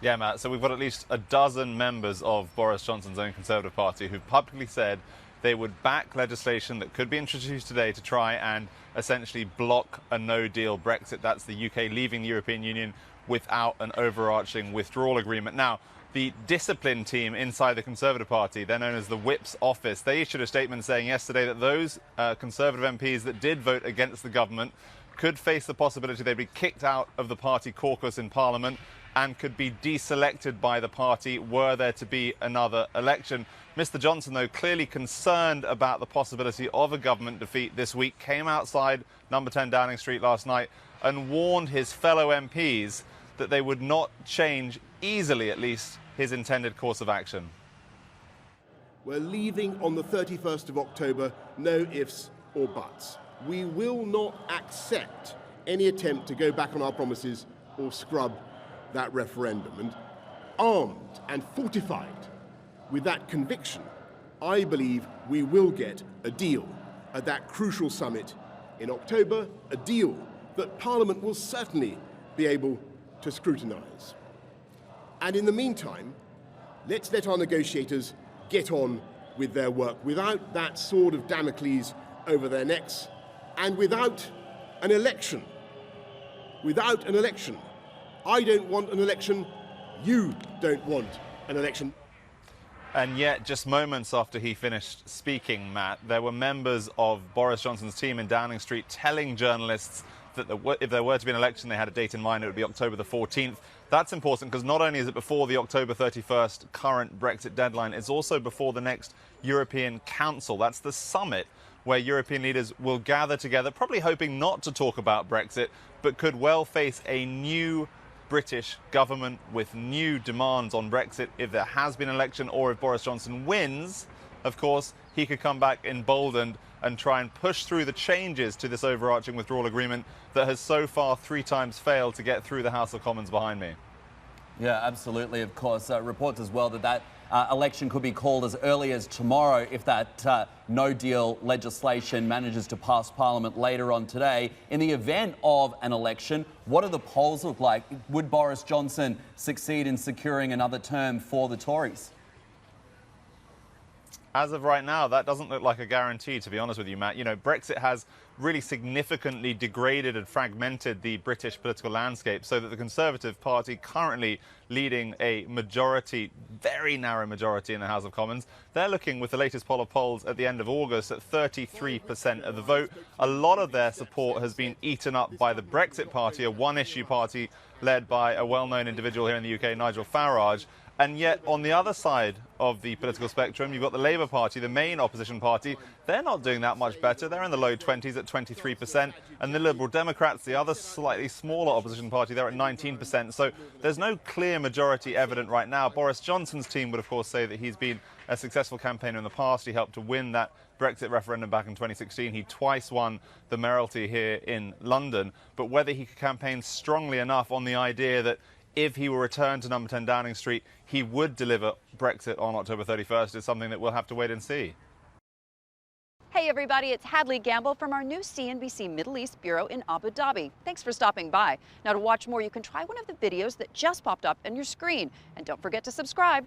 Yeah, Matt, so we've got at least a dozen members of Boris Johnson's own Conservative Party who've publicly said they would back legislation that could be introduced today to try and essentially block a no-deal Brexit. That's the UK leaving the European Union without an overarching withdrawal agreement. Now, the discipline team inside the Conservative Party, they're known as the Whip's office, they issued a statement saying yesterday that those Conservative MPs that did vote against the government could face the possibility they'd be kicked out of the party caucus in Parliament and could be deselected by the party were there to be another election. Mr. Johnson, though, clearly concerned about the possibility of a government defeat this week, came outside number 10 Downing Street last night and warned his fellow MPs that they would not change easily, at least, his intended course of action. We're leaving on the 31st of October, no ifs or buts. We will not accept any attempt to go back on our promises or scrub that referendum. And armed and fortified with that conviction, I believe we will get a deal at that crucial summit in October, a deal that Parliament will certainly be able to scrutinise. And in the meantime, let's let our negotiators get on with their work without that sword of Damocles over their necks and without an election. Without an election. I don't want an election. You don't want an election. And yet, just moments after he finished speaking, Matt, there were members of Boris Johnson's team in Downing Street telling journalists that if there were to be an election, they had a date in mind, it would be October the 14th. That's important because not only is it before the October 31st current Brexit deadline, it's also before the next European Council. That's the summit where European leaders will gather together, probably hoping not to talk about Brexit, but could well face a new British government with new demands on Brexit if there has been an election, or if Boris Johnson wins. Of course, he could come back emboldened and try and push through the changes to this overarching withdrawal agreement that has so far 3 times failed to get through the House of Commons behind me. Yeah, absolutely. Of course, reports as well that election could be called as early as tomorrow if that no-deal legislation manages to pass Parliament later on today. In the event of an election, what do the polls look like? Would Boris Johnson succeed in securing another term for the Tories? As of right now, that doesn't look like a guarantee, to be honest with you, Matt. You know, Brexit has really significantly degraded and fragmented the British political landscape so that the Conservative Party, currently leading a majority, very narrow majority in the House of Commons, they're looking, with the latest poll of polls at the end of August, at 33% of the vote. A lot of their support has been eaten up by the Brexit Party, a one-issue party led by a well-known individual here in the UK, Nigel Farage. And yet, on the other side of the political spectrum, you've got the Labour Party, the main opposition party. They're not doing that much better. They're in the low 20s at 23%. And the Liberal Democrats, the other slightly smaller opposition party, they're at 19%. So there's no clear majority evident right now. Boris Johnson's team would, of course, say that he's been a successful campaigner in the past. He helped to win that Brexit referendum back in 2016. He twice won the mayoralty here in London. But whether he could campaign strongly enough on the idea that if he were returned to number 10 Downing Street, he would deliver Brexit on October 31st is something that we'll have to wait and see. Hey everybody, it's Hadley Gamble from our new CNBC Middle East Bureau in Abu Dhabi. Thanks for stopping by. Now, to watch more, you can try one of the videos that just popped up on your screen. And don't forget to subscribe.